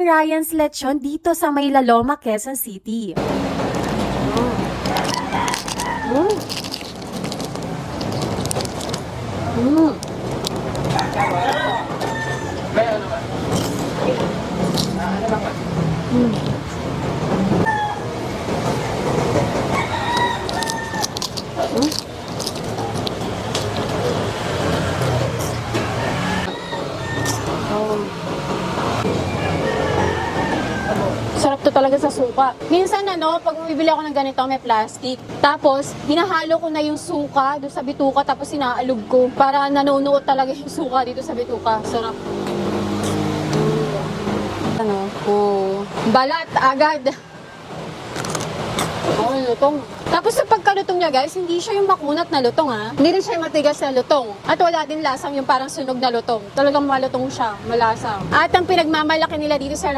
Ryan's Lechon dito sa May Laloma, Quezon City. Sarap to talaga sa suka. Minsan pag bumibili ako ng ganito, may plastic. Tapos, hinahalo ko na yung suka doon sa bituka, tapos inaalog ko. Para nanunuot talaga yung suka dito sa bituka. Sarap. Balat agad. Lutong. Tapos sa pagkalutong niya guys, hindi siya yung makunat na lutong Hindi rin siya yung matigas na lutong. At wala din lasang yung parang sunog na lutong. Talagang malutong siya, malasa. At ang pinagmamalaki nila dito sa